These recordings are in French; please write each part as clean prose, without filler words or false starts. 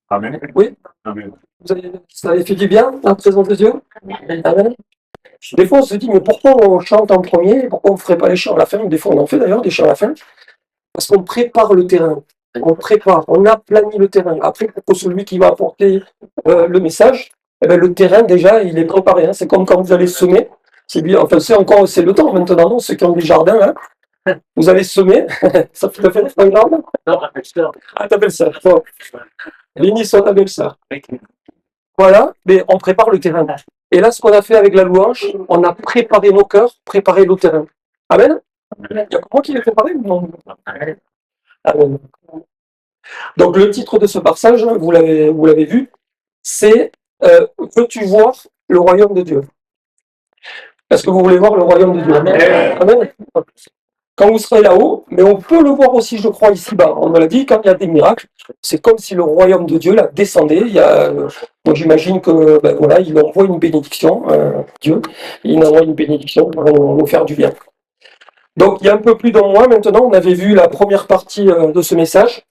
Amen. Oui, Amen. ça avez fait du bien, la présence de Dieu? Amen. Des fois, on se dit, mais pourquoi on chante en premier? Pourquoi on ne ferait pas les chants à la fin? Des fois, on en fait d'ailleurs des chants à la fin. Parce qu'on prépare le terrain. On prépare, on aplanit le terrain. Après, pour celui qui va apporter le message, eh ben, le terrain, déjà, il est préparé. Hein. C'est comme quand vous allez semer. C'est bien, enfin, c'est le temps maintenant, non? Ceux qui ont des jardins, hein. Vous allez semer. Ça fait un jardin? Ah, ta belle-sœur. Bon. Béni soit ta belle-sœur. Voilà, mais on prépare le terrain. Et là, ce qu'on a fait avec la louange, on a préparé nos cœurs, préparé le terrain. Amen? Il y a que moi qui l'ai préparé? Non. Amen. Donc le titre de ce passage, vous l'avez vu, c'est veux-tu voir le royaume de Dieu? Est-ce que vous voulez voir le royaume de Dieu? Amen. Quand vous serez là-haut, mais on peut le voir aussi, je crois, ici-bas. On me l'a dit, quand il y a des miracles, c'est comme si le royaume de Dieu là descendait. Moi, j'imagine que voilà, il envoie une bénédiction, Dieu, il envoie une bénédiction pour nous faire du bien. Donc il y a un peu plus d'un mois maintenant, on avait vu la première partie de ce message,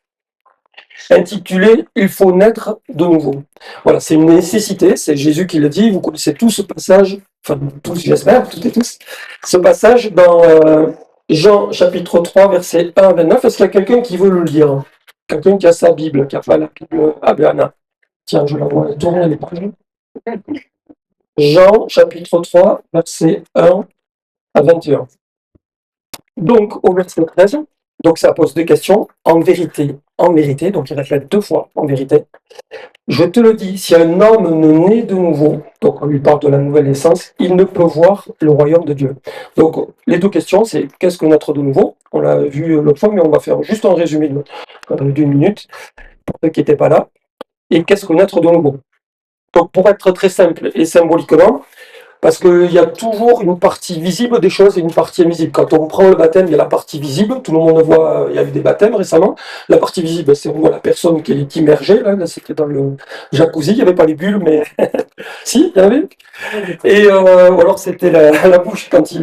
intitulé Il faut naître de nouveau. Voilà, c'est une nécessité, c'est Jésus qui le dit, vous connaissez tous ce passage, enfin tous j'espère, toutes et tous, ce passage dans Jean chapitre 3, verset 1 à 29. Est-ce qu'il y a quelqu'un qui veut le lire? Quelqu'un qui a sa Bible, qui a pas la Bible? Ah ben Anna, tiens, je la vois tourner les pages. Jean chapitre 3, verset 1 à 21. Donc au verset 13, donc ça pose deux questions. En vérité, donc il répète deux fois, en vérité. Je te le dis, si un homme ne naît de nouveau, donc on lui parle de la nouvelle naissance, il ne peut voir le royaume de Dieu. Donc les deux questions, c'est qu'est-ce que naître de nouveau? On l'a vu l'autre fois, mais on va faire juste un résumé d'une minute, pour ceux qui n'étaient pas là. Et qu'est-ce que naître de nouveau? Donc pour être très simple et symboliquement, parce qu'il y a toujours une partie visible des choses et une partie invisible. Quand on prend le baptême, il y a la partie visible, tout le monde voit, il y a eu des baptèmes récemment. La partie visible, c'est on voit la personne qui est immergée, là c'était dans le jacuzzi, il n'y avait pas les bulles, mais si, il y en avait. Et ou alors c'était la bouche quand il...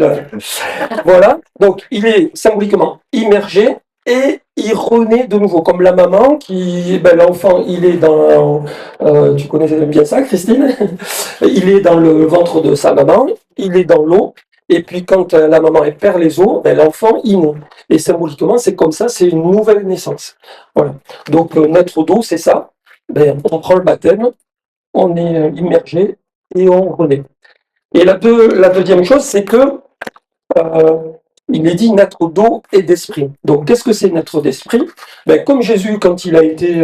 Voilà, donc il est symboliquement immergé et il renaît de nouveau, comme la maman qui, l'enfant, il est dans, tu connais bien ça, Christine, il est dans le ventre de sa maman, il est dans l'eau, et puis quand la maman elle perd les os, l'enfant il naît. Et symboliquement, c'est comme ça, c'est une nouvelle naissance. Voilà. Donc naître d'eau, c'est ça. On prend le baptême, on est immergé et on renaît. Et la deuxième chose, c'est que il est dit naître d'eau et d'esprit. Donc, qu'est-ce que c'est naître d'esprit? Comme Jésus, quand il a été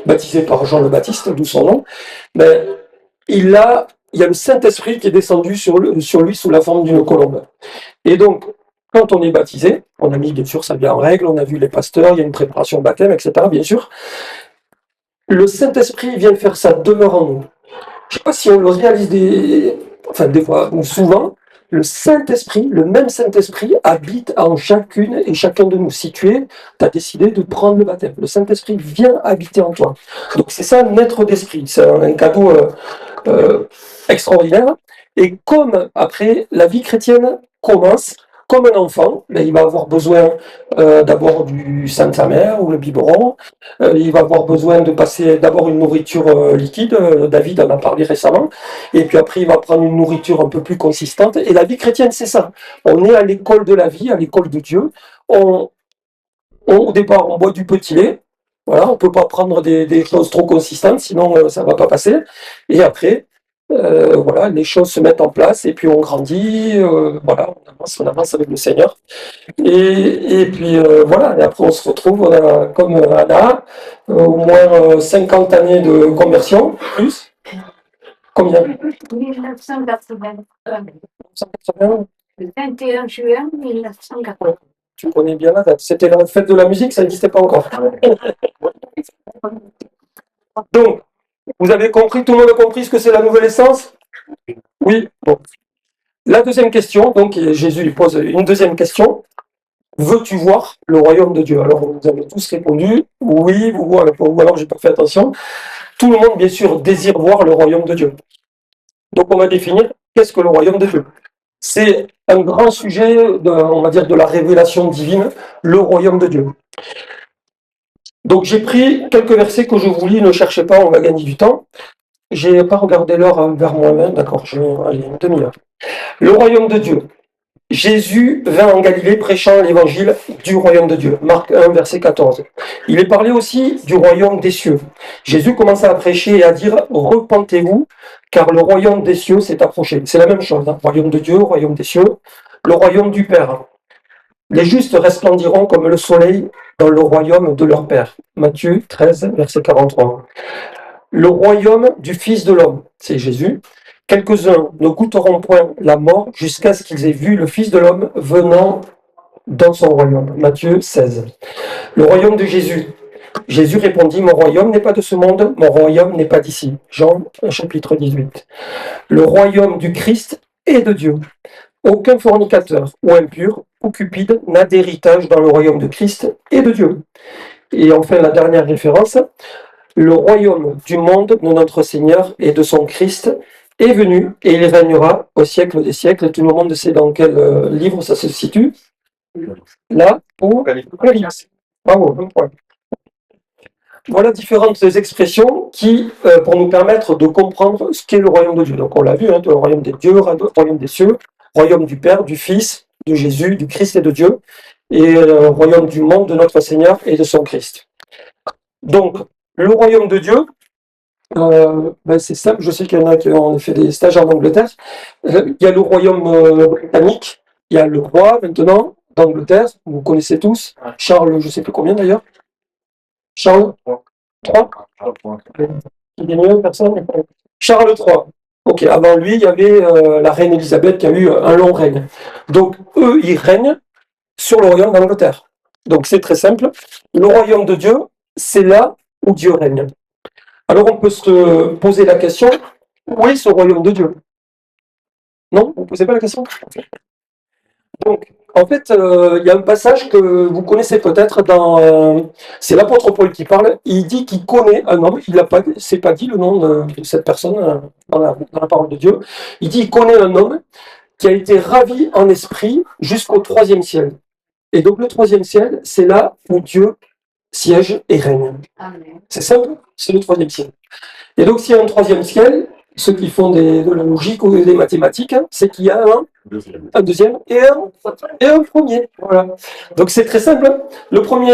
baptisé par Jean le Baptiste, d'où son nom, il y a le Saint-Esprit qui est descendu sur lui sous la forme d'une colombe. Et donc, quand on est baptisé, on a mis bien sûr ça bien en règle, on a vu les pasteurs, il y a une préparation au baptême, etc. Bien sûr. Le Saint-Esprit vient faire sa demeure en nous. Je ne sais pas si on le réalise des fois, ou souvent, le Saint-Esprit, le même Saint-Esprit habite en chacune et chacun de nous. Si tu as décidé de prendre le baptême, le Saint-Esprit vient habiter en toi. Donc c'est ça, naître d'esprit. C'est un cadeau extraordinaire. Et comme après, la vie chrétienne commence, comme un enfant, il va avoir besoin d'abord du sein de sa mère ou le biberon. Il va avoir besoin de passer d'abord une nourriture liquide. David en a parlé récemment. Et puis après, il va prendre une nourriture un peu plus consistante. Et la vie chrétienne, c'est ça. On est à l'école de la vie, à l'école de Dieu. Au départ, on boit du petit lait. Voilà, on ne peut pas prendre des choses trop consistantes, sinon ça ne va pas passer. Et après, voilà, les choses se mettent en place et puis on grandit, voilà, on avance avec le Seigneur. Et puis voilà, et après on se retrouve, on a comme Anna, au moins 50 années de conversion, plus. Combien? 1980. 180. Le 21 juin 1980. Tu connais bien la date. C'était la fête de la musique, ça n'existait pas encore. Donc, vous avez compris, tout le monde a compris ce que c'est la nouvelle essence? Oui. Bon. La deuxième question, donc Jésus lui pose une deuxième question. Veux-tu voir le royaume de Dieu? Alors vous avez tous répondu oui, ou alors j'ai pas fait attention. Tout le monde, bien sûr, désire voir le royaume de Dieu. Donc on va définir qu'est-ce que le royaume de Dieu. C'est un grand sujet, on va dire, de la révélation divine, le royaume de Dieu. Donc j'ai pris quelques versets que je vous lis, ne cherchez pas, on va gagner du temps. J'ai pas regardé l'heure vers moi-même, d'accord, je vais aller une demi-heure. Le royaume de Dieu. Jésus vint en Galilée prêchant l'évangile du royaume de Dieu. Marc 1, verset 14. Il est parlé aussi du royaume des cieux. Jésus commença à prêcher et à dire « Repentez-vous, car le royaume des cieux s'est approché ». C'est la même chose, hein. Royaume de Dieu, royaume des cieux, le royaume du Père. Les justes resplendiront comme le soleil dans le royaume de leur Père. Matthieu 13, verset 43. Le royaume du Fils de l'homme, c'est Jésus. Quelques-uns ne goûteront point la mort jusqu'à ce qu'ils aient vu le Fils de l'homme venant dans son royaume. Matthieu 16. Le royaume de Jésus. Jésus répondit, mon royaume n'est pas de ce monde, mon royaume n'est pas d'ici. Jean chapitre 18. Le royaume du Christ est de Dieu. Aucun fornicateur ou impur ou cupide n'a d'héritage dans le royaume de Christ et de Dieu. Et enfin, la dernière référence, le royaume du monde de notre Seigneur et de son Christ est venu et il régnera au siècle des siècles. Et tout le monde sait dans quel livre ça se situe. Là, pour Apocalypse. Bravo, bon point. Voilà différentes expressions qui, pour nous permettre de comprendre ce qu'est le royaume de Dieu. Donc on l'a vu, hein, le royaume des dieux, le royaume des cieux, royaume du Père, du Fils, de Jésus, du Christ et de Dieu, et le royaume du monde de notre Seigneur et de son Christ. Donc, le royaume de Dieu, c'est simple, je sais qu'il y en a qui ont fait des stages en Angleterre. Il y a le royaume britannique, il y a le roi maintenant d'Angleterre, vous connaissez tous, Charles, je ne sais plus combien d'ailleurs. Charles 3. Il est mieux, personne. Charles III. Ok, avant lui, il y avait la reine Elisabeth qui a eu un long règne. Donc, eux, ils règnent sur le royaume d'Angleterre. Donc, c'est très simple. Le royaume de Dieu, c'est là où Dieu règne. Alors, on peut se poser la question, où est ce royaume de Dieu? Non? Vous ne posez pas la question? Donc, en fait, il y a un passage que vous connaissez peut-être c'est l'apôtre Paul qui parle. Il dit qu'il connaît un homme. Il c'est pas dit le nom de cette personne dans la parole de Dieu. Il dit qu'il connaît un homme qui a été ravi en esprit jusqu'au 3e ciel. Et donc le 3e ciel, c'est là où Dieu siège et règne. Amen. C'est simple, c'est le 3e ciel. Et donc s'il y a un 3e ciel, ceux qui font de la logique ou des mathématiques, hein, c'est qu'il y a un deuxième et un premier. Voilà. Donc c'est très simple. Le premier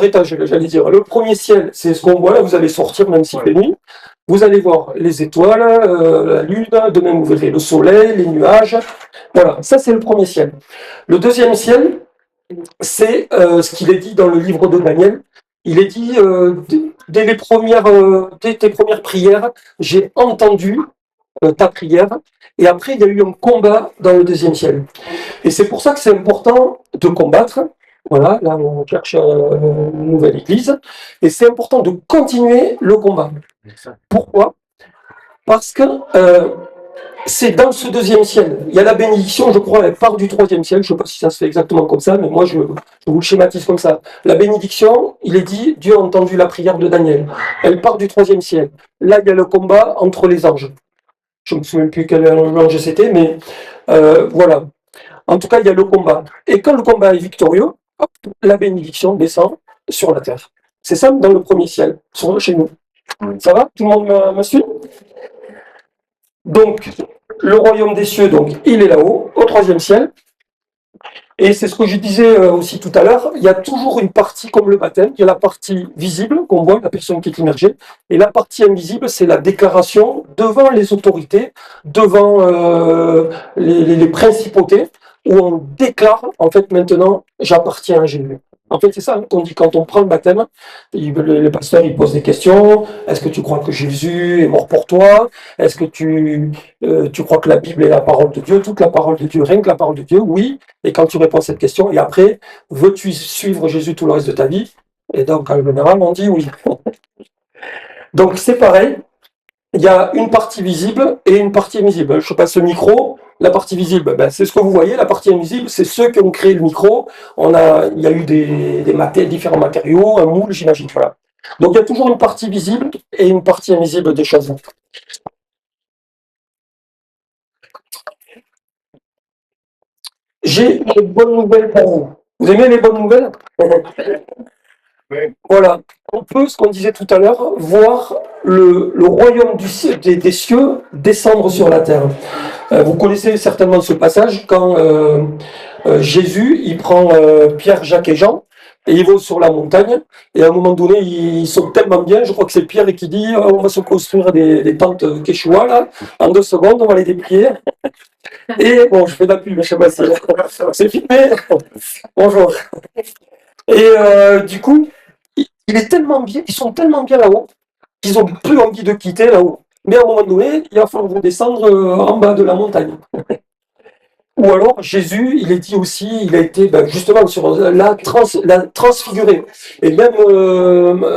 étage, j'allais dire, le premier ciel, c'est ce qu'on voit là, vous allez sortir même s'il fait nuit. Vous allez voir les étoiles, la lune, de même vous verrez le soleil, les nuages. Voilà, ça c'est le premier ciel. Le deuxième ciel, c'est ce qu'il est dit dans le livre de Daniel. Il est dit, dès tes premières prières, j'ai entendu ta prière, et après il y a eu un combat dans le deuxième ciel. Et c'est pour ça que c'est important de combattre. Voilà, là on cherche une nouvelle église, et c'est important de continuer le combat. Pourquoi? Parce que c'est dans ce deuxième ciel. Il y a la bénédiction, je crois, elle part du 3e ciel. Je ne sais pas si ça se fait exactement comme ça, mais moi je vous le schématise comme ça. La bénédiction, il est dit, Dieu a entendu la prière de Daniel. Elle part du 3e ciel. Là, il y a le combat entre les anges. Je ne me souviens plus quel ange c'était, mais voilà. En tout cas, il y a le combat. Et quand le combat est victorieux, hop, la bénédiction descend sur la terre. C'est ça dans le premier ciel, chez nous. Ça va? Tout le monde me suit? Donc, le royaume des cieux, donc, il est là-haut, au 3e ciel. Et c'est ce que je disais aussi tout à l'heure, il y a toujours une partie comme le baptême, il y a la partie visible qu'on voit, la personne qui est immergée, et la partie invisible, c'est la déclaration devant les autorités, devant les principautés, où on déclare, en fait, maintenant, j'appartiens à Jésus. En fait, c'est ça qu'on dit quand on prend le baptême. Les pasteurs, ils posent des questions. Est-ce que tu crois que Jésus est mort pour toi? Est-ce que tu crois que la Bible est la parole de Dieu? Toute la parole de Dieu, rien que la parole de Dieu? Oui. Et quand tu réponds à cette question, et après, veux-tu suivre Jésus tout le reste de ta vie? Et donc, en général, on dit oui. Donc, c'est pareil. Il y a une partie visible et une partie invisible. Je passe ce micro. La partie visible, c'est ce que vous voyez. La partie invisible, c'est ceux qui ont créé le micro. Il y a eu différents matériaux, un moule, j'imagine. Voilà. Donc, il y a toujours une partie visible et une partie invisible des choses. J'ai une bonne nouvelle pour vous. Vous aimez les bonnes nouvelles? Voilà. on peut, ce qu'on disait tout à l'heure, voir le royaume des cieux descendre sur la terre. Vous connaissez certainement ce passage quand Jésus, il prend Pierre, Jacques et Jean, et ils vont sur la montagne, et à un moment donné, ils sont tellement bien, je crois que c'est Pierre qui dit on va se construire des tentes Quechua, là, en 2 secondes, on va les déplier. Et bon, je fais de la pub, je sais pas si c'est filmé. Bonjour. Et du coup, il est tellement bien, ils sont tellement bien là-haut qu'ils ont plus envie de quitter là-haut. Mais à un moment donné, il va falloir redescendre en bas de la montagne. Ou alors, Jésus, il est dit aussi, il a été justement sur la transfiguré. Et même,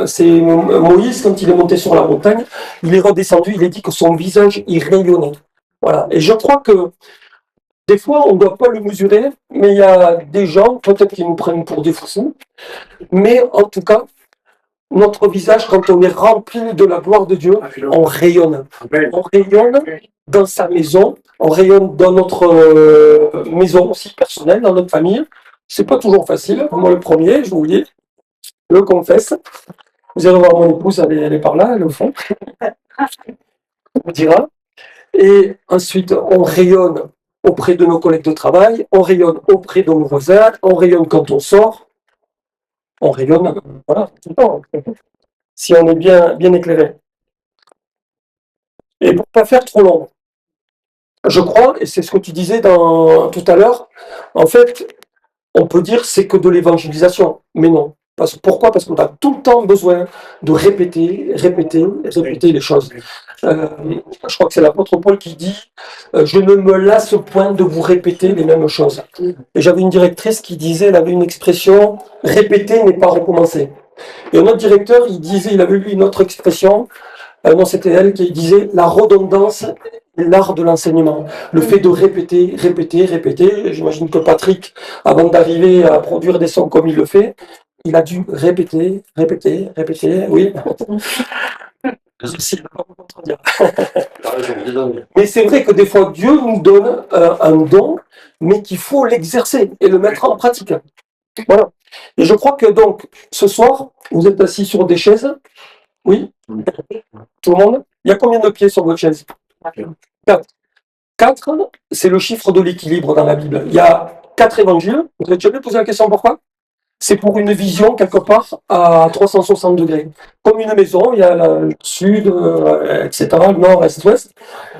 c'est Moïse, quand il est monté sur la montagne, il est redescendu, il est dit que son visage, il rayonnait. Voilà. Et je crois que des fois, on ne doit pas le mesurer, mais il y a des gens, peut-être qu'ils nous prennent pour des fous, mais en tout cas, notre visage, quand on est rempli de la gloire de Dieu, on rayonne. On rayonne dans sa maison, on rayonne dans notre maison aussi personnelle, dans notre famille. C'est pas toujours facile. Moi, le premier, je vous le dis, je le confesse. Vous allez voir mon épouse, elle est par là, elle est au fond. On vous dira. Et ensuite, on rayonne auprès de nos collègues de travail, on rayonne auprès de nos voisins, on rayonne quand on sort, on rayonne, voilà, tout le temps, si on est bien éclairé. Et pour ne pas faire trop long, je crois, et c'est ce que tu disais tout à l'heure, en fait, on peut dire c'est que de l'évangélisation, mais non. Pourquoi? Parce qu'on a tout le temps besoin de répéter les choses. Je crois que c'est l'apôtre Paul qui dit je ne me lasse point de vous répéter les mêmes choses. Et j'avais une directrice qui disait, elle avait une expression répéter n'est pas recommencer. Et un autre directeur, il avait lu une autre expression, non, c'était elle qui disait la redondance est l'art de l'enseignement. Le fait de répéter. J'imagine que Patrick, avant d'arriver à produire des sons comme il le fait, il a dû répéter, oui. Ceci, pas vous contredire. Mais c'est vrai que des fois, Dieu nous donne un don, mais qu'il faut l'exercer et le mettre en pratique. Voilà. Et je crois que donc, ce soir, vous êtes assis sur des chaises. Oui? Tout le monde? Il y a combien de pieds sur votre chaise? 4. 4, c'est le chiffre de l'équilibre dans la Bible. Il y a 4 évangiles. Vous avez déjà posé la question pourquoi? C'est pour une vision quelque part à 360 degrés. Comme une maison, il y a le sud, etc., le nord, est, ouest.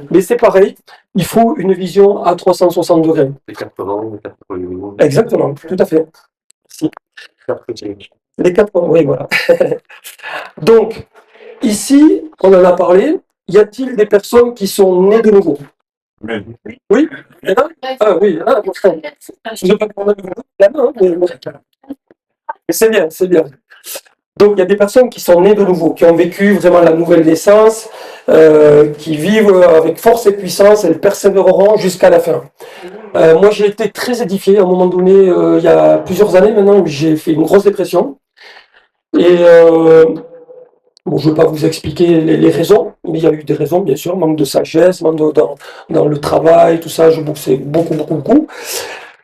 Mais c'est pareil, il faut une vision à 360 degrés. Les 80, les 80. Exactement, tout à fait. Merci. Les 4 points, oui, voilà. Donc, ici, on en a parlé, y a-t-il des personnes qui sont nées de nouveau? Oui? Il y en a? Ah oui, je ne vais pas prendre la main, mais c'est bien, c'est bien. Donc, il y a des personnes qui sont nées de nouveau, qui ont vécu vraiment la nouvelle naissance, qui vivent avec force et puissance, elles persévéreront jusqu'à la fin. Moi, j'ai été très édifié à un moment donné, il y a plusieurs années maintenant, j'ai fait une grosse dépression. Et bon, je ne vais pas vous expliquer les raisons, mais il y a eu des raisons, bien sûr, manque de sagesse, manque dans le travail, tout ça, je bossais beaucoup.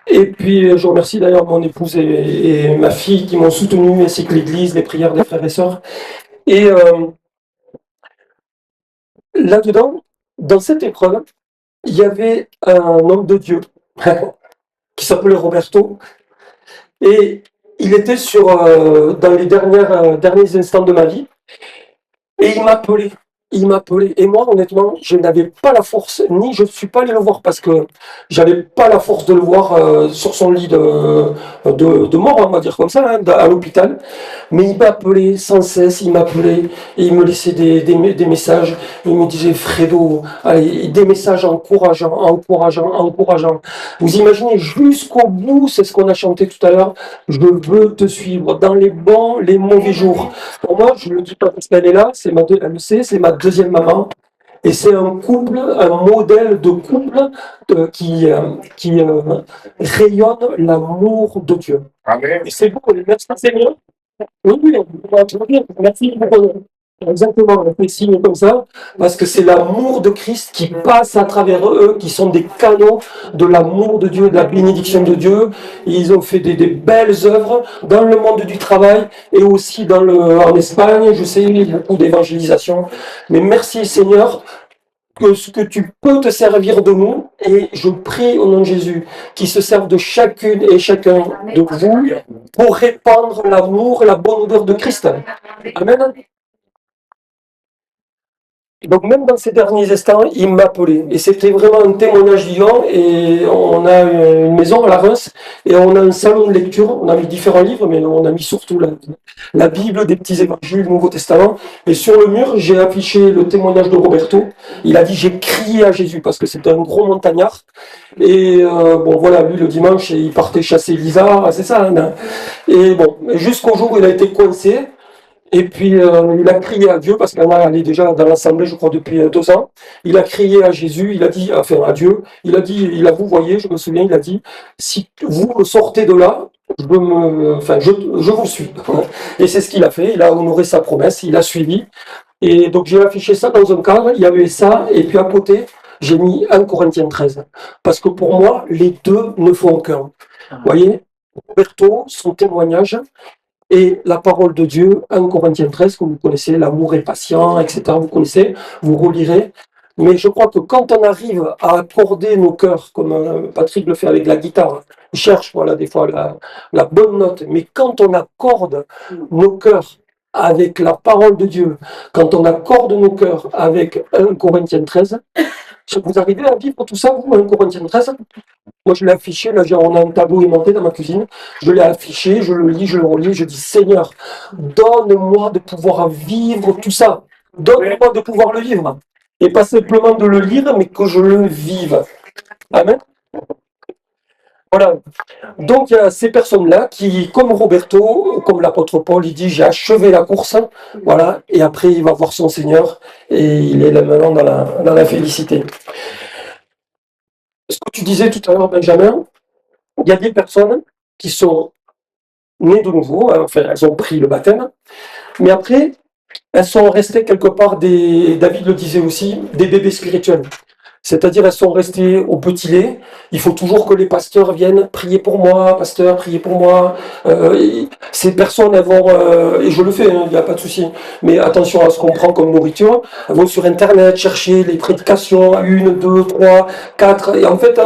Et puis, je remercie d'ailleurs mon épouse et ma fille qui m'ont soutenu, ainsi que l'église, les prières des frères et sœurs. Et là-dedans, dans cette épreuve, il y avait un homme de Dieu qui s'appelait Roberto. Et il était dans les derniers instants de ma vie. Et il m'appelait. Et moi, honnêtement, je n'avais pas la force, ni je ne suis pas allé le voir parce que j'avais pas la force de le voir sur son lit de mort, on va dire comme ça, hein, à l'hôpital. Mais il m'appelait sans cesse, il m'appelait et il me laissait des messages. Il me disait, Fredo, allez, des messages encourageants. Vous imaginez jusqu'au bout, c'est ce qu'on a chanté tout à l'heure, je veux te suivre dans les bons, les mauvais jours. Pour moi, je ne le dis pas parce qu'elle est là, elle le sait, c'est ma deuxième maman. Et c'est un couple, un modèle de couple qui rayonne l'amour de Dieu. Amen. Et c'est beau, merci, Seigneur. Oui, merci beaucoup. Exactement, on fait signe comme ça, parce que c'est l'amour de Christ qui passe à travers eux, qui sont des canaux de l'amour de Dieu, de la bénédiction de Dieu. Ils ont fait des belles œuvres dans le monde du travail et aussi en Espagne, je sais, beaucoup d'évangélisation. Mais merci Seigneur, que ce que tu peux te servir de nous, et je prie au nom de Jésus, qu'ils se servent de chacune et chacun de vous pour répandre l'amour et la bonne odeur de Christ. Amen. Donc même dans ces derniers instants, il m'a appelé. Et c'était vraiment un témoignage vivant. Et on a une maison à la Reims et on a un salon de lecture. On a mis différents livres, mais on a mis surtout la Bible, des petits évangiles, le Nouveau Testament. Et sur le mur, j'ai affiché le témoignage de Roberto. Il a dit, j'ai crié à Jésus, parce que c'est un gros montagnard. Et bon voilà, lui le dimanche, il partait chasser Lisa, c'est ça. Hein. Et bon, jusqu'au jour où il a été coincé. Et puis, il a crié à Dieu, parce qu'elle est déjà dans l'assemblée, je crois, depuis 2 ans. Il a crié à Jésus, il a dit, enfin à Dieu, il a dit, il a vous voyez, je me souviens, il a dit, si vous me sortez de là, je vous suis. Et c'est ce qu'il a fait, il a honoré sa promesse, il a suivi. Et donc, j'ai affiché ça dans un cadre, il y avait ça, et puis à côté, j'ai mis 1 Corinthiens 13. Parce que pour moi, les deux ne font qu'un. Vous voyez, Roberto, son témoignage, et la parole de Dieu, 1 Corinthiens 13, que vous connaissez, l'amour est patient, etc. Vous connaissez, vous relirez. Mais je crois que quand on arrive à accorder nos cœurs, comme Patrick le fait avec la guitare, il cherche voilà, des fois la bonne note, mais quand on accorde nos cœurs avec la parole de Dieu, quand on accorde nos cœurs avec 1 Corinthiens 13, vous arrivez à vivre tout ça, vous, 1 Corinthiens 13? Moi, je l'ai affiché, là, on a un tableau aimanté dans ma cuisine, je l'ai affiché, je le lis, je le relis, je dis, Seigneur, donne-moi de pouvoir vivre tout ça, donne-moi de pouvoir le vivre, et pas simplement de le lire, mais que je le vive. Amen. Voilà. Donc, il y a ces personnes-là qui, comme Roberto, comme l'apôtre Paul, il dit, j'ai achevé la course, voilà, et après, il va voir son Seigneur, et il est là maintenant dans la félicité. Ce que tu disais tout à l'heure, Benjamin, il y a des personnes qui sont nées de nouveau, enfin, elles ont pris le baptême, mais après, elles sont restées quelque part, David le disait aussi, des bébés spirituels. C'est-à-dire, elles sont restées au petit lait. Il faut toujours que les pasteurs viennent prier pour moi, pasteur, prier pour moi. Ces personnes, elles vont, et je le fais, il n'y a pas de souci, mais attention à ce qu'on prend comme nourriture. Elles vont sur Internet chercher les prédications, 1, 2, 3, 4, et en fait,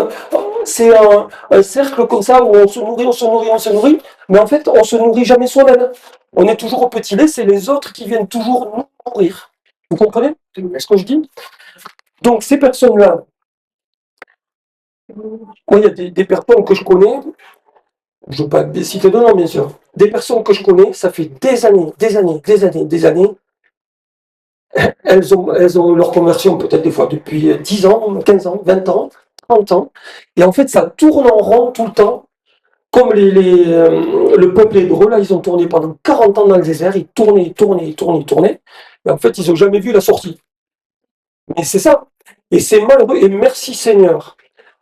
c'est un cercle comme ça où on se nourrit, on se nourrit, on se nourrit, mais en fait, on se nourrit jamais soi-même. On est toujours au petit lait, c'est les autres qui viennent toujours nous nourrir. Vous comprenez ce que je dis? Donc, ces personnes-là, moi, il y a des personnes que je connais, je ne veux pas citer de nom, bien sûr, des personnes que je connais, ça fait des années, elles ont leur conversion peut-être des fois depuis 10 ans, 15 ans, 20 ans, 30 ans, et en fait, ça tourne en rond tout le temps, comme le peuple hébreu, là, ils ont tourné pendant 40 ans dans le désert, ils tournaient, et en fait, ils n'ont jamais vu la sortie. Mais c'est ça. Et c'est malheureux. Et merci Seigneur.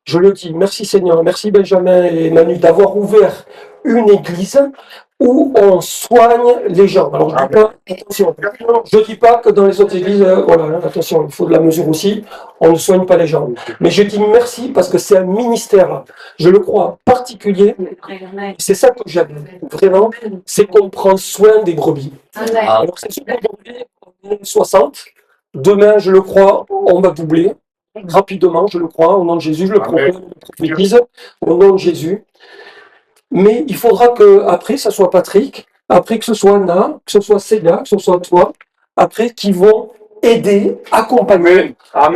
Je le dis, merci Seigneur. Merci Benjamin et Manu d'avoir ouvert une église où on soigne les gens. Alors je dis pas, attention, je dis pas que dans les autres églises, voilà, attention, il faut de la mesure aussi, on ne soigne pas les gens. Mais je dis merci parce que c'est un ministère, je le crois, particulier. C'est ça que j'aime, vraiment, c'est qu'on prend soin des brebis. Alors c'est sûr qu'aujourd'hui, on est 60. Demain, je le crois, on va doubler. Rapidement, je le crois, au nom de Jésus, je le prophétise, au nom de Jésus. Mais il faudra que après, ça soit Patrick, après que ce soit Anna, que ce soit Célia, que ce soit toi, après qui vont aider, accompagner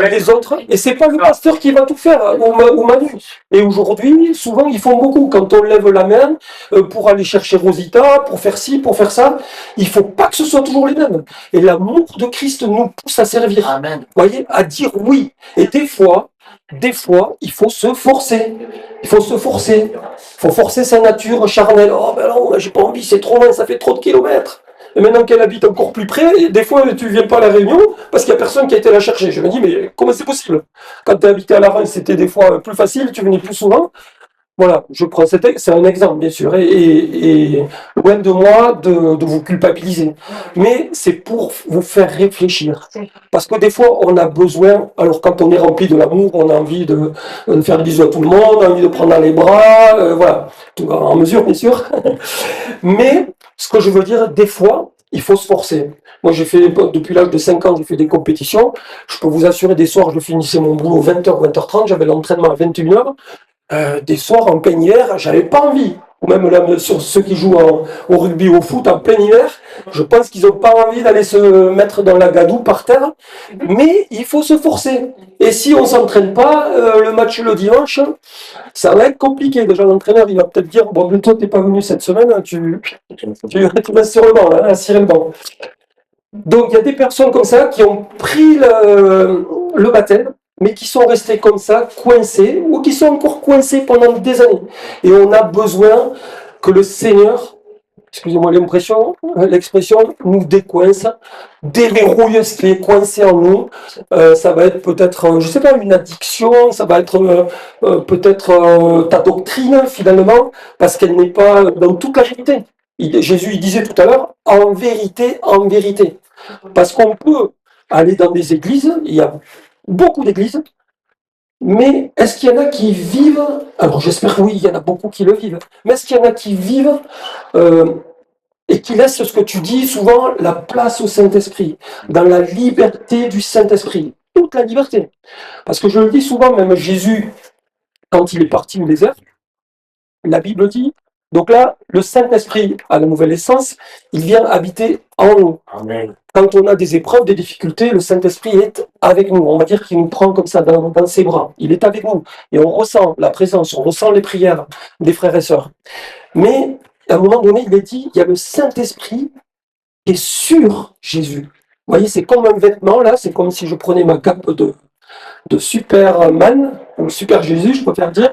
les autres. Et c'est pas le pasteur qui va tout faire, ou Manu. Et aujourd'hui, souvent, ils font beaucoup. Quand on lève la main pour aller chercher Rosita, pour faire ci, pour faire ça, il faut pas que ce soit toujours les mêmes. Et l'amour de Christ nous pousse à servir. Amen. Vous voyez, à dire oui. Et des fois, il faut se forcer. Il faut se forcer. Il faut forcer sa nature charnelle. Oh ben non, j'ai pas envie, c'est trop loin, ça fait trop de kilomètres. Et maintenant qu'elle habite encore plus près, des fois tu viens pas à la réunion parce qu'il n'y a personne qui a été la chercher. Je me dis, mais comment c'est possible? Quand tu habitais à la Reims, c'était des fois plus facile, tu venais plus souvent. Voilà, je prends c'est un exemple, bien sûr, et loin de moi de vous culpabiliser. Mais c'est pour vous faire réfléchir. Parce que des fois, on a besoin, alors quand on est rempli de l'amour, on a envie de faire des bisous à tout le monde, on a envie de prendre dans les bras, voilà, tout en mesure, bien sûr. Mais ce que je veux dire, des fois, il faut se forcer. Moi, j'ai fait, depuis l'âge de 5 ans, j'ai fait des compétitions. Je peux vous assurer, des soirs, je finissais mon boulot 20h, 20h30, j'avais l'entraînement à 21h. Des soirs en plein hiver, j'avais pas envie. Ou même là, sur ceux qui jouent au rugby, au foot en plein hiver, je pense qu'ils n'ont pas envie d'aller se mettre dans la gadoue par terre. Mais il faut se forcer. Et si on s'entraîne pas, le match le dimanche, ça va être compliqué. Déjà, l'entraîneur, il va peut-être dire, bon, toi, t'es pas venu cette semaine, tu restes sur le banc, là, à cirer le banc. Donc, il y a des personnes comme ça qui ont pris le baptême, mais qui sont restés comme ça, coincés, ou qui sont encore coincés pendant des années. Et on a besoin que le Seigneur, excusez-moi l'expression, nous décoince, déverrouille ce qui est coincé en nous. Ça va être peut-être, je sais pas, une addiction, ça va être peut-être ta doctrine finalement, parce qu'elle n'est pas dans toute la vérité. Jésus il disait tout à l'heure, en vérité, en vérité. Parce qu'on peut aller dans des églises, il y a beaucoup d'églises, mais est-ce qu'il y en a qui vivent, alors j'espère que oui, il y en a beaucoup qui le vivent, mais est-ce qu'il y en a qui vivent et qui laissent ce que tu dis souvent, la place au Saint-Esprit, dans la liberté du Saint-Esprit, toute la liberté. Parce que je le dis souvent, même Jésus, quand il est parti au désert, la Bible dit, donc là, le Saint-Esprit a la nouvelle essence, il vient habiter en nous. Amen. Quand on a des épreuves, des difficultés, le Saint-Esprit est avec nous. On va dire qu'il nous prend comme ça dans ses bras. Il est avec nous. Et on ressent la présence, on ressent les prières des frères et sœurs. Mais à un moment donné, il est dit, il y a le Saint-Esprit qui est sur Jésus. Vous voyez, c'est comme un vêtement, là, c'est comme si je prenais ma cape de Superman, ou Super Jésus, je préfère dire.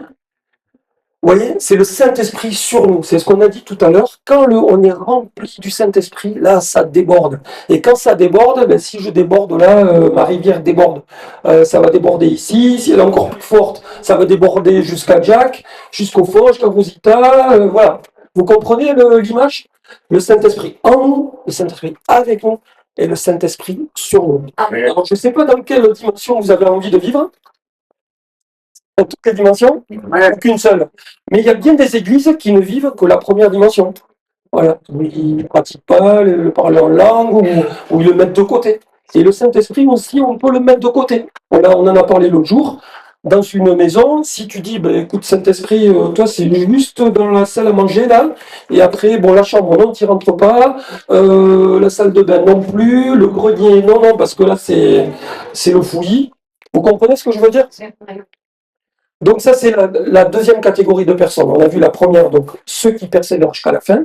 Vous voyez, c'est le Saint-Esprit sur nous. C'est ce qu'on a dit tout à l'heure. Quand on est rempli du Saint-Esprit, là, ça déborde. Et quand ça déborde, ben, si je déborde là, ma rivière déborde. Ça va déborder ici. Si elle est encore plus forte, ça va déborder jusqu'à Jack, jusqu'au fond, jusqu'à Rosita. Voilà. Vous comprenez l'image? Le Saint-Esprit en nous, le Saint-Esprit avec nous, et le Saint-Esprit sur nous. Alors, je ne sais pas dans quelle dimension vous avez envie de vivre. Dans toutes les dimensions, aucune seule. Mais il y a bien des églises qui ne vivent que la première dimension. Voilà. Ils ne pratiquent pas le parler en langue ou ils le mettent de côté. Et le Saint-Esprit aussi, on peut le mettre de côté. On en a parlé l'autre jour. Dans une maison, si tu dis, ben, écoute, Saint-Esprit, toi, c'est juste dans la salle à manger, là, et après, bon, la chambre, non, tu n'y rentres pas, la salle de bain non plus, le grenier, non, non, parce que là, c'est le fouillis. Vous comprenez ce que je veux dire? Donc ça, c'est la deuxième catégorie de personnes. On a vu la première, donc ceux qui persévèrent jusqu'à la fin,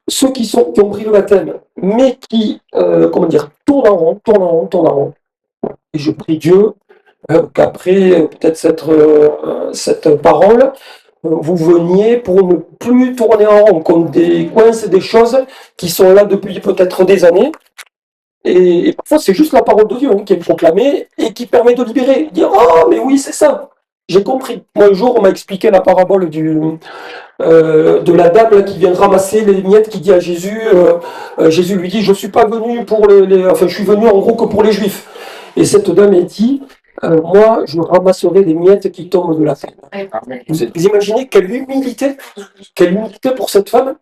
ceux qui ont pris le baptême, mais qui, tournent en rond, tournent en rond, tournent en rond. Et je prie Dieu qu'après peut-être cette parole, vous veniez pour ne plus tourner en rond, comme des coinces, des choses qui sont là depuis peut-être des années. Et parfois, c'est juste la parole de Dieu qui est proclamée et qui permet de libérer. Dire, oh, mais oui, c'est ça. J'ai compris. Moi, un jour, on m'a expliqué la parabole de la dame là, qui vient ramasser les miettes, qui dit à Jésus, Jésus lui dit, je suis pas venu pour enfin, je suis venu en gros que pour les Juifs. Et cette dame, elle dit, moi, je ramasserai les miettes qui tombent de la femme. Vous imaginez quelle humilité pour cette femme.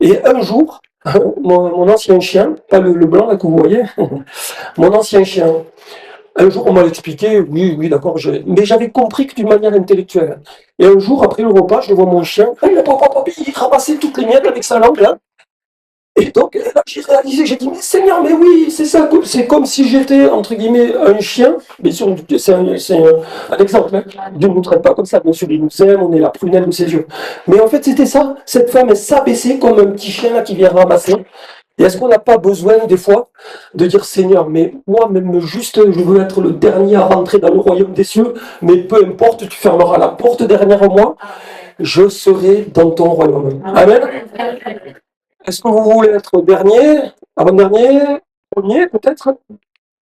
Et un jour, mon ancien chien, pas le blanc là que vous voyez, mon ancien chien, un jour, on m'a expliqué, oui, d'accord, mais j'avais compris que d'une manière intellectuelle. Et un jour, après le repas, je vois mon chien, il ramassait toutes les miettes avec sa langue, là. Et donc, là, j'ai réalisé, j'ai dit, mais Seigneur, mais oui, c'est ça, c'est comme si j'étais, entre guillemets, un chien. Bien sûr, c'est un exemple, hein. Dieu ne nous traite pas comme ça, bien sûr, il nous aime, on est la prunelle de ses yeux. Mais en fait, c'était ça, cette femme, elle s'abaissait comme un petit chien là, qui vient ramasser. Et est-ce qu'on n'a pas besoin, des fois, de dire, Seigneur, mais moi, même juste, je veux être le dernier à rentrer dans le royaume des cieux, mais peu importe, tu fermeras la porte derrière moi, je serai dans ton royaume. Amen. Est-ce que vous voulez être dernier, avant-dernier, premier, peut-être?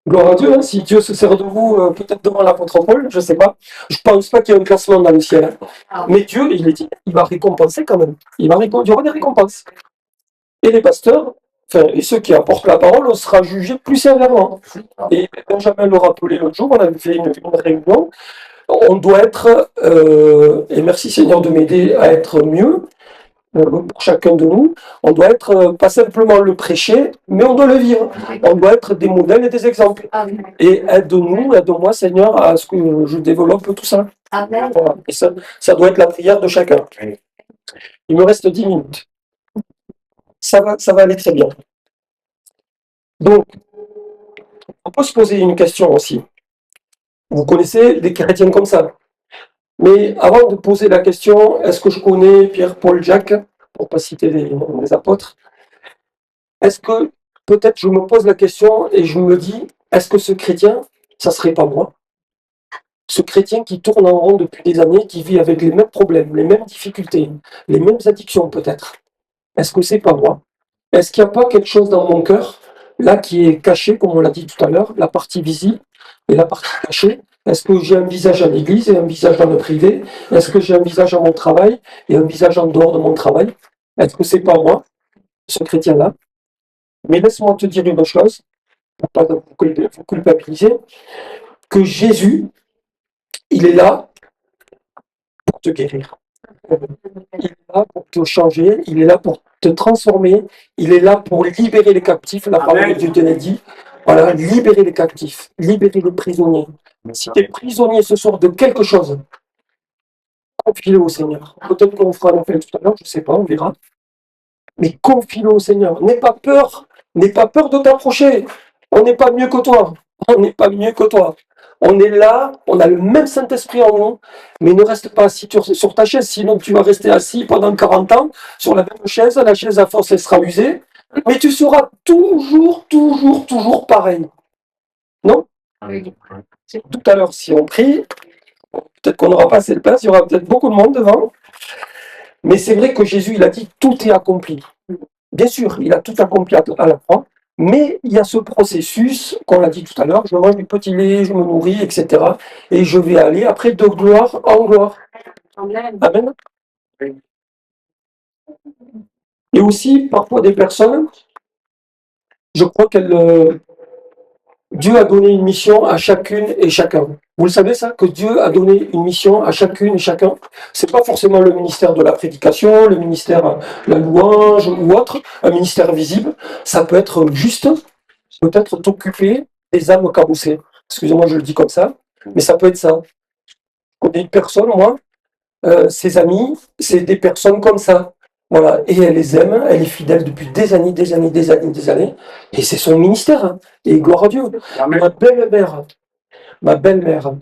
Gloire à Dieu, hein, si Dieu se sert de vous, peut-être devant l'apôtre Paul, je ne sais pas. Je ne pense pas qu'il y ait un classement dans le ciel. Ah. Mais Dieu, il est dit, il va récompenser quand même. Il y aura des récompenses. Et les pasteurs, enfin, et ceux qui apportent la parole, on sera jugé plus sévèrement. Et Benjamin le rappelait l'autre jour, on avait fait une réunion. On doit être, et merci Seigneur de m'aider à être mieux, pour chacun de nous, on doit être pas simplement le prêcher, mais on doit le vivre. On doit être des modèles et des exemples. Amen. Et aide-nous, aide-moi Seigneur à ce que je développe tout ça. Amen. Voilà. Et ça doit être la prière de chacun. Il me reste 10 minutes. Ça va aller très bien. Donc, on peut se poser une question aussi. Vous connaissez des chrétiens comme ça. Mais avant de poser la question, est-ce que je connais Pierre, Paul, Jacques, pour ne pas citer les apôtres, est-ce que peut-être je me pose la question et je me dis, est-ce que ce chrétien, ça serait pas moi? Ce chrétien qui tourne en rond depuis des années, qui vit avec les mêmes problèmes, les mêmes difficultés, les mêmes addictions peut-être. Est-ce que c'est pas moi? Est-ce qu'il n'y a pas quelque chose dans mon cœur, là, qui est caché, comme on l'a dit tout à l'heure, la partie visible et la partie cachée? Est-ce que j'ai un visage à l'église et un visage dans le privé? Est-ce que j'ai un visage à mon travail et un visage en dehors de mon travail? Est-ce que c'est pas moi, ce chrétien-là? Mais laisse-moi te dire une chose, pour pas vous culpabiliser, que Jésus, il est là pour te guérir. Il est là pour te changer, il est là pour te transformer, il est là pour libérer les captifs, la parole de Dieu te l'a dit. Voilà, libérer les captifs, libérer les prisonniers. Si tu es prisonnier ce soir de quelque chose, confie-le au Seigneur. Peut-être qu'on fera l'appel tout à l'heure, je ne sais pas, on verra. Mais confie-le au Seigneur. N'aie pas peur de t'approcher. On n'est pas mieux que toi. On n'est pas mieux que toi. On est là, on a le même Saint-Esprit en nous, mais ne reste pas assis sur ta chaise, sinon tu vas rester assis pendant 40 ans sur la même chaise, la chaise à force elle sera usée, mais tu seras toujours pareil. Non? Oui. Tout à l'heure, si on prie, peut-être qu'on n'aura pas assez de place, il y aura peut-être beaucoup de monde devant, mais c'est vrai que Jésus, il a dit tout est accompli. Bien sûr, il a tout accompli à la croix, mais il y a ce processus, qu'on l'a dit tout à l'heure, je mange du petit lait, je me nourris, etc. Et je vais aller après de gloire en gloire. Amen. Amen. Et aussi, parfois, des personnes, je crois que Dieu a donné une mission à chacune et chacun. Vous le savez ça, que Dieu a donné une mission à chacune et chacun. C'est pas forcément le ministère de la prédication, le ministère de la louange ou autre, un ministère visible. Ça peut être juste, peut-être t'occuper des âmes cabossées. Excusez-moi, je le dis comme ça, mais ça peut être ça. Je connais une personne, moi, ses amis, c'est des personnes comme ça. Voilà, et elle les aime, elle est fidèle depuis des années, et c'est son ministère. Hein. Et gloire à Dieu. Ma belle-mère,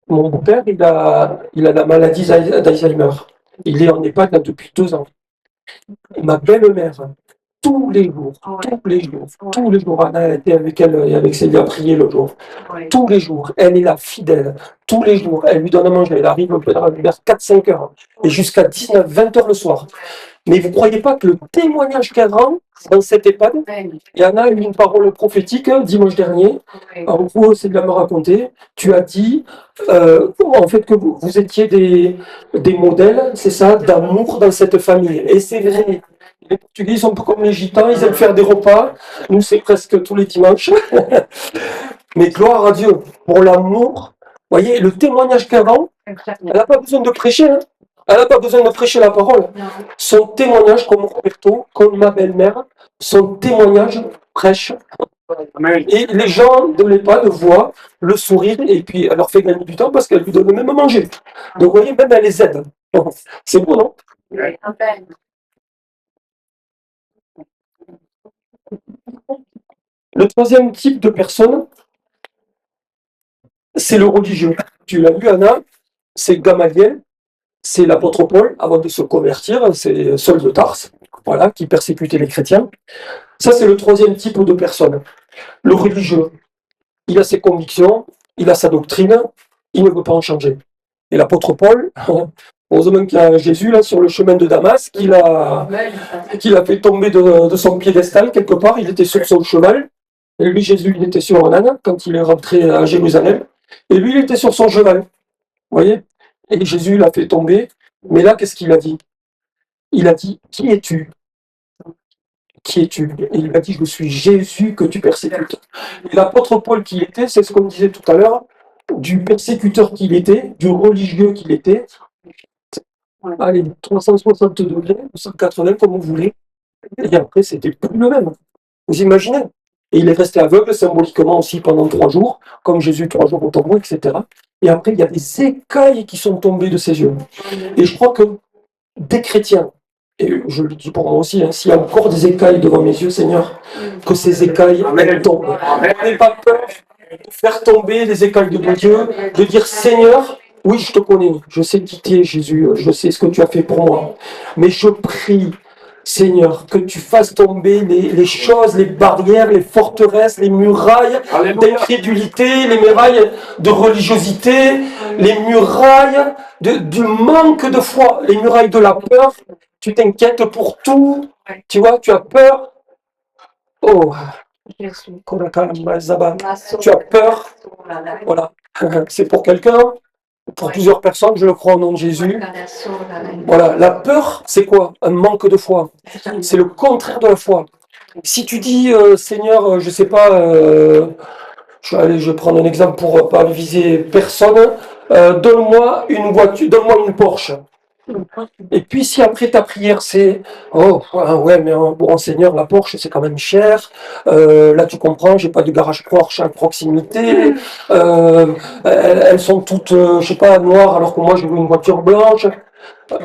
mon beau-père, il a la maladie d'Alzheimer. Il est en EHPAD là, depuis 2 ans. Ma belle-mère, tous les jours, Anna a été avec elle et avec Célia à prier le jour. Oui. Tous les jours, elle est là, fidèle. Tous les jours, elle lui donne à manger. Elle arrive vers 4-5 heures et jusqu'à 19-20 heures le soir. Mais vous ne croyez pas que le témoignage qu'elle rend dans cette EHPAD, il y en a eu une parole prophétique dimanche dernier. En gros, c'est de la me raconter. Tu as dit, en fait, que vous étiez des modèles, c'est ça, d'amour dans cette famille. Et c'est vrai. Les Portugais, ils sont un peu comme les Gitans, ils aiment faire des repas. Nous, c'est presque tous les dimanches. Mais gloire à Dieu pour l'amour. Vous voyez, le témoignage qu'elle rend, elle n'a pas besoin de prêcher. Hein. Elle n'a pas besoin de prêcher la parole. Non. Son témoignage, comme Roberto, comme ma belle-mère, son témoignage prêche. Et les gens de l'EHPAD voient le sourire et puis elle leur fait gagner du temps parce qu'elle lui donne même à manger. Donc vous voyez, même elle les aide. C'est beau, non? Amen. Le troisième type de personne, c'est le religieux. Tu l'as vu, Anna, c'est Gamaliel, c'est l'apôtre Paul, avant de se convertir, c'est Saul de Tarse, voilà, qui persécutait les chrétiens. Ça, c'est le troisième type de personne. Le religieux, il a ses convictions, il a sa doctrine, il ne veut pas en changer. Et l'apôtre Paul, heureusement qu'il y a Jésus là sur le chemin de Damas, qu'il a fait tomber de son piédestal quelque part, il était sur son cheval, Et lui, Jésus, il était sur un âne quand il est rentré à Jérusalem. Et lui, il était sur son cheval. Vous voyez? Et Jésus l'a fait tomber. Mais là, qu'est-ce qu'il a dit? Il a dit, qui es-tu? Qui es-tu? Et il a dit, je suis Jésus que tu persécutes. Et l'apôtre Paul qui était, c'est ce qu'on disait tout à l'heure, du persécuteur qu'il était, du religieux qu'il était. Allez, 360 degrés, 180, comme vous voulez. Et après, c'était plus le même. Vous imaginez? Et il est resté aveugle symboliquement aussi pendant 3 jours, comme Jésus 3 jours au tombeau, etc. Et après, il y a des écailles qui sont tombées de ses yeux. Et je crois que des chrétiens, et je le dis pour moi aussi, hein, s'il y a encore des écailles devant mes yeux, Seigneur, que ces écailles elles tombent. N'aie pas peur de faire tomber les écailles de Dieu, de dire Seigneur, oui, je te connais, je sais qui tu es, Jésus, je sais ce que tu as fait pour moi, mais je prie, Seigneur, que tu fasses tomber les choses, les barrières, les forteresses, les murailles d'incrédulité, les murailles de religiosité, les murailles du manque de foi, les murailles de la peur. Tu t'inquiètes pour tout, tu vois, tu as peur. Oh, tu as peur, voilà. C'est pour quelqu'un, pour plusieurs personnes, je le crois au nom de Jésus. Voilà, la peur, c'est quoi? Un manque de foi. C'est le contraire de la foi. Si tu dis, Seigneur, je sais pas, je vais prendre un exemple pour pas viser personne, donne-moi une voiture, donne-moi une Porsche. Et puis si après ta prière c'est oh ouais mais bon Seigneur la Porsche c'est quand même cher, là tu comprends j'ai pas de garage Porsche à proximité, elles sont toutes je sais pas noires alors que moi je veux une voiture blanche.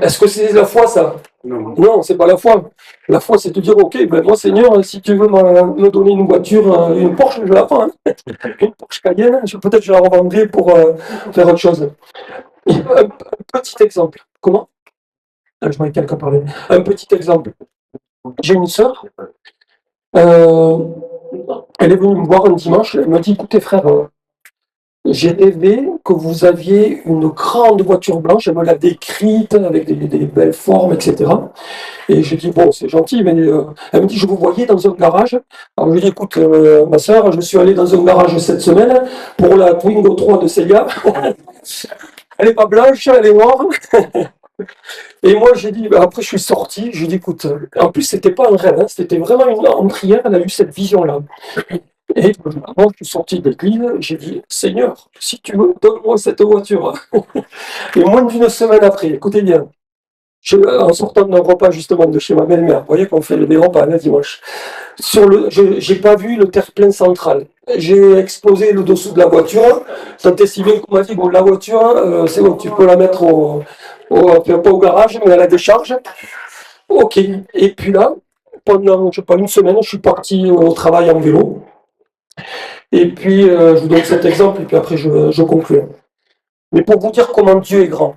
Est-ce que c'est la foi ça? Non, c'est pas la foi. La foi c'est de dire ok ben moi Seigneur si tu veux me donner une voiture une Porsche je la prends hein. Une Porsche Cayenne peut-être je la revendrai pour faire autre chose. Un petit exemple. Comment? Je vois quelqu'un parler. Un petit exemple. J'ai une sœur, elle est venue me voir un dimanche, elle m'a dit, écoutez frère, j'ai rêvé que vous aviez une grande voiture blanche, elle me l'a décrite avec des belles formes, etc. Et j'ai dit, bon, c'est gentil, mais elle me dit, je vous voyais dans un garage. Alors je lui ai dit, écoute, ma sœur, je suis allé dans un garage cette semaine pour la Twingo 3 de Célia. Elle n'est pas blanche, elle est noire. Et moi, j'ai dit, après je suis sorti, j'ai dit, écoute, en plus, c'était pas un rêve, hein, c'était vraiment en prière, elle a eu cette vision-là. Et avant que je suis sorti de l'église, j'ai dit, Seigneur, si tu veux, donne-moi cette voiture. Et moins d'une semaine après, écoutez bien, en sortant d'un repas justement de chez ma belle-mère, vous voyez qu'on fait des repas le dimanche, j'ai pas vu le terre-plein central. J'ai explosé le dessous de la voiture, tant et si bien qu'on m'a dit, bon, la voiture, c'est bon, tu peux la mettre pas au garage, mais à la décharge. Ok. Et puis là, pendant, je sais pas, une semaine, je suis parti au travail en vélo. Et puis, je vous donne cet exemple, et puis après, je conclue. Mais pour vous dire comment Dieu est grand.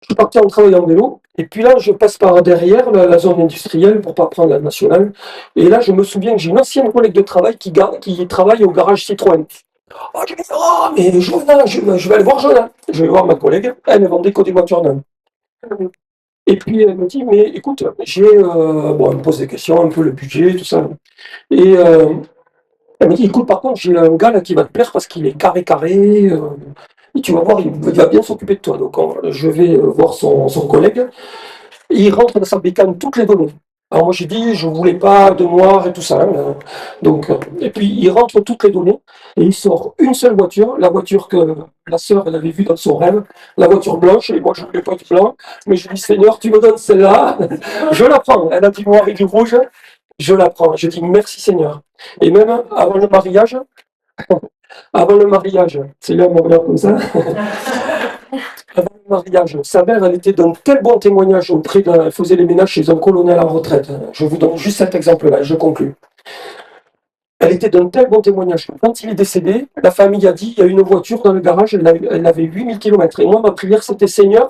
Je suis parti en travail en vélo, et puis là, je passe par derrière la zone industrielle pour pas prendre la nationale. Et là, je me souviens que j'ai une ancienne collègue de travail qui travaille au garage Citroën. Oh, je me dis, oh, mais je vais aller voir Jonah. Je vais voir ma collègue, elle vendait que des voitures neuves. Et puis elle me dit, mais écoute, bon, elle me pose des questions, un peu le budget, tout ça. Et elle me dit, écoute, par contre, j'ai un gars là qui va te plaire parce qu'il est carré, et tu vas voir, il va bien s'occuper de toi. Donc je vais voir son collègue, et il rentre dans sa bécane toutes les données. Alors moi j'ai dit, je voulais pas de noir et tout ça. Hein, donc, et puis il rentre toutes les données, et il sort une seule voiture, la voiture que la sœur elle avait vue dans son rêve, la voiture blanche, et moi je voulais pas du blanc, mais je dis Seigneur, tu me donnes celle-là, je la prends. Elle a du noir et du rouge, je la prends. Je dis merci Seigneur. Et même avant le mariage, c'est là mon regard comme ça. Avant le mariage, sa mère, elle était d'un tel bon témoignage elle faisait les ménages chez un colonel en retraite. Je vous donne juste cet exemple-là, et je conclue. Elle était d'un tel bon témoignage que quand il est décédé, la famille a dit, il y a une voiture dans le garage, elle avait 8000 km. Et moi, ma prière, c'était Seigneur,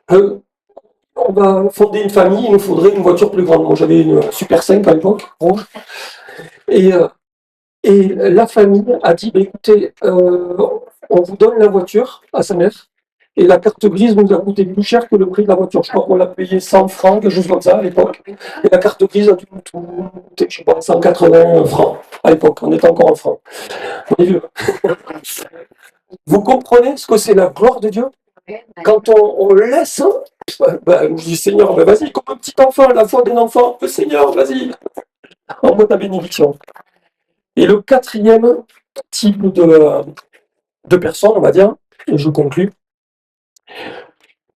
on va fonder une famille, il nous faudrait une voiture plus grande. Moi, j'avais une Super 5 à l'époque, rouge. Et la famille a dit, bah, écoutez, on vous donne la voiture à sa mère, et la carte grise nous a coûté plus cher que le prix de la voiture. Je crois qu'on l'a payé 100 francs, quelque chose comme ça à l'époque. Et la carte grise a dû nous coûter, je sais pas, 180 francs à l'époque, on était encore enfant. On est vieux. Vous comprenez ce que c'est la gloire de Dieu? Quand on laisse, je dis Seigneur, vas-y, comme un petit enfant, la foi d'un enfant, Seigneur, vas-y, envoie ta bénédiction. Et le quatrième type de personne, on va dire, et je conclus,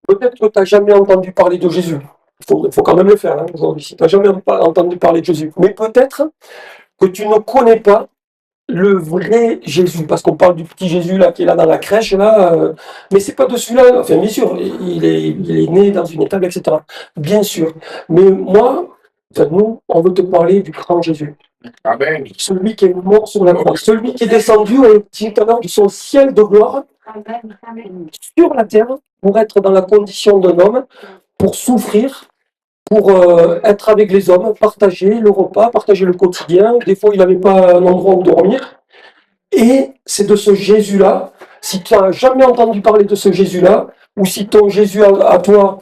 peut-être que tu n'as jamais entendu parler de Jésus. Il faut quand même le faire hein, aujourd'hui, si tu n'as jamais entendu parler de Jésus. Mais peut-être que tu ne connais pas le vrai Jésus, parce qu'on parle du petit Jésus là qui est là dans la crèche, là, mais c'est pas de celui-là, enfin bien sûr, il est né dans une étable, etc. Bien sûr. Mais moi, enfin, nous, on veut te parler du grand Jésus. Amen. Celui qui est mort sur la croix, celui qui est descendu, on le dit tout à l'heure, de son ciel de gloire sur la terre pour être dans la condition d'un homme, pour souffrir, pour être avec les hommes, partager le repas, partager le quotidien. Des fois, il n'avait pas un endroit où dormir. Et c'est de ce Jésus-là, si tu n'as jamais entendu parler de ce Jésus-là, ou si ton Jésus à toi,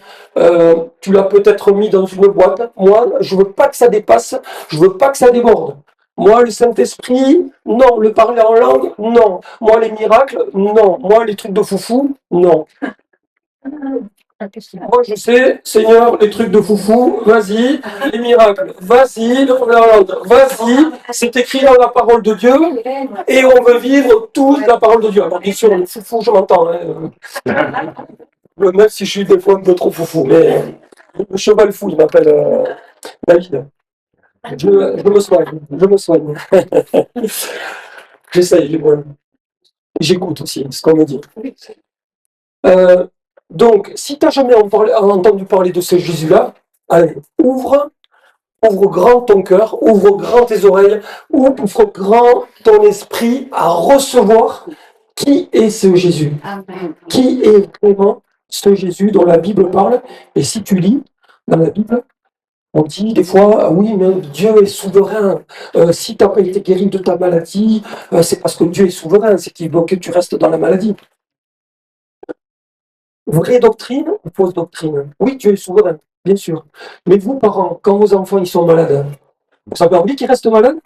tu l'as peut-être mis dans une boîte, moi, je ne veux pas que ça dépasse, je ne veux pas que ça déborde. Moi, le Saint-Esprit, non. Le parler en langue, non. Moi, les miracles, non. Moi, les trucs de foufou, non. Moi, je sais, Seigneur, les trucs de foufou, vas-y, les miracles, vas-y, le parler en langue, vas-y, c'est écrit dans la parole de Dieu, et on veut vivre tous la parole de Dieu. Alors, bien sûr, le foufou, je m'entends, hein. Même si je suis des fois un peu trop foufou, mais le cheval fou, il m'appelle David. Je me soigne. J'essaye, moi. J'écoute aussi ce qu'on me dit. Donc, si tu n'as jamais entendu parler de ce Jésus-là, allez, ouvre grand ton cœur, ouvre grand tes oreilles, ouvre grand ton esprit à recevoir qui est ce Jésus. Amen. Qui est vraiment ce Jésus dont la Bible parle. Et si tu lis dans la Bible, on dit des fois, ah oui, mais Dieu est souverain. Si tu n'as pas été guéri de ta maladie, c'est parce que Dieu est souverain, c'est qu'il veut que tu restes dans la maladie. Vraie doctrine ou fausse doctrine? Oui, Dieu est souverain, bien sûr. Mais vous, parents, quand vos enfants ils sont malades, vous avez envie qu'ils restent malades?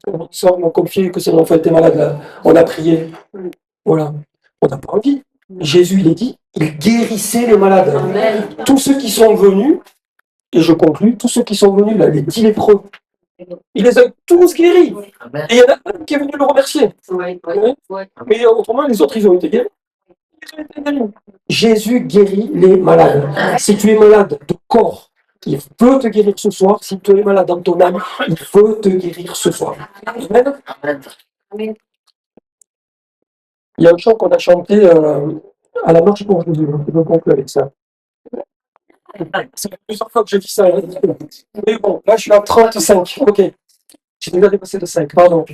Mon soeur m'a confié que son enfant était malade, là. On a prié. Voilà. On n'a pas envie. Jésus, il est dit, il guérissait les malades. Amen. Tous ceux qui sont venus, et je conclus, tous ceux qui sont venus, là, les 10 lépreux, il les a tous guéris. Et il y en a un qui est venu le remercier. Oui, oui. Mais autrement, les autres, ils ont été guéris. Jésus guérit les malades. Si tu es malade de corps, il veut te guérir ce soir. Si tu es malade dans ton âme, il veut te guérir ce soir. Amen. Amen. Il y a un chant qu'on a chanté à la marche pour Jésus. Je veux conclure avec ça. C'est plusieurs fois que j'ai dit ça. Hein. Mais bon, là je suis à 35. Ok. J'ai déjà dépassé de 5. Pardon.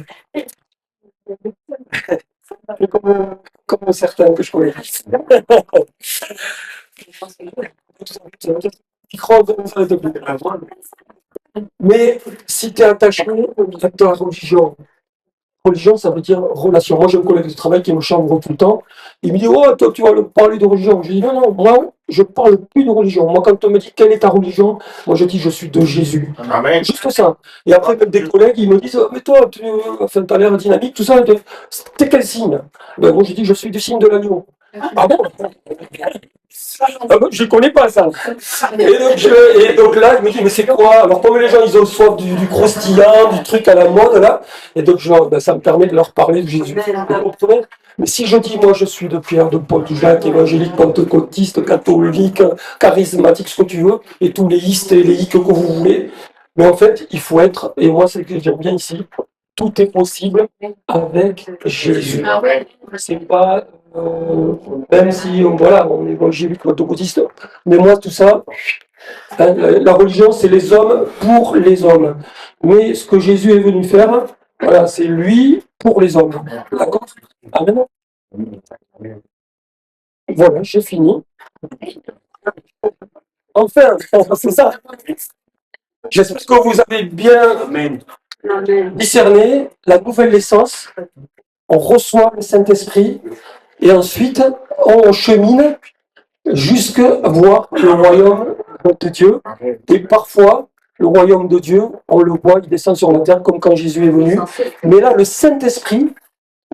Comme certains que je connais. Mais si tu es attaché à ta religion, ça veut dire relation. Moi, j'ai un collègue de travail qui me chambre tout le temps. Il me dit, oh, toi, tu vas parler de religion. Je dis, non, non, moi, je parle plus de religion. Moi, quand on me dit, quelle est ta religion? Moi, je dis, je suis de Jésus. Amen. Juste ça. Et après, même des collègues, ils me disent, mais toi, tu as l'air dynamique, tout ça. T'es quel signe? Ben, moi, je dis, je suis du signe de l'agneau. Ah bon? Ah bon, je ne connais pas ça. Et donc là, je me dis, mais c'est quoi? Alors, comme les gens, ils ont soif du croustillant, du truc à la mode, là, et donc, ça me permet de leur parler de Jésus. Vous comprenez? Mais si je dis, moi, je suis de Pierre, de Paul, de Jacques, évangélique, pentecôtiste, catholique, charismatique, ce que tu veux, et tous les istes et les hic que vous voulez, mais en fait, il faut être, et moi, c'est ce que j'aime bien ici, tout est possible avec Jésus. C'est pas, même si, voilà, on est évangélique, pentecôtiste, mais moi, tout ça, hein, la religion, c'est les hommes pour les hommes. Mais ce que Jésus est venu faire, voilà, c'est lui pour les hommes. D'accord? Amen. Voilà, j'ai fini. Enfin, c'est ça. J'espère que vous avez bien discerné la nouvelle naissance. On reçoit le Saint-Esprit et ensuite on chemine jusqu'à voir le royaume de Dieu. Et parfois, le royaume de Dieu, on le voit, il descend sur la terre comme quand Jésus est venu. Mais là, le Saint-Esprit,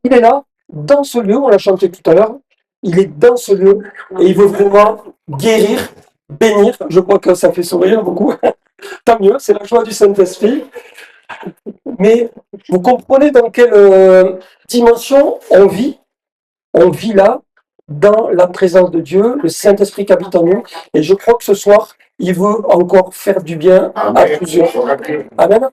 il est là, dans ce lieu, on l'a chanté tout à l'heure, il est dans ce lieu et il veut vraiment guérir, bénir. Je crois que ça fait sourire beaucoup. Tant mieux, c'est la joie du Saint-Esprit. Mais vous comprenez dans quelle dimension on vit? On vit là, dans la présence de Dieu, le Saint-Esprit qui habite en nous. Et je crois que ce soir, il veut encore faire du bien à plusieurs. Amen.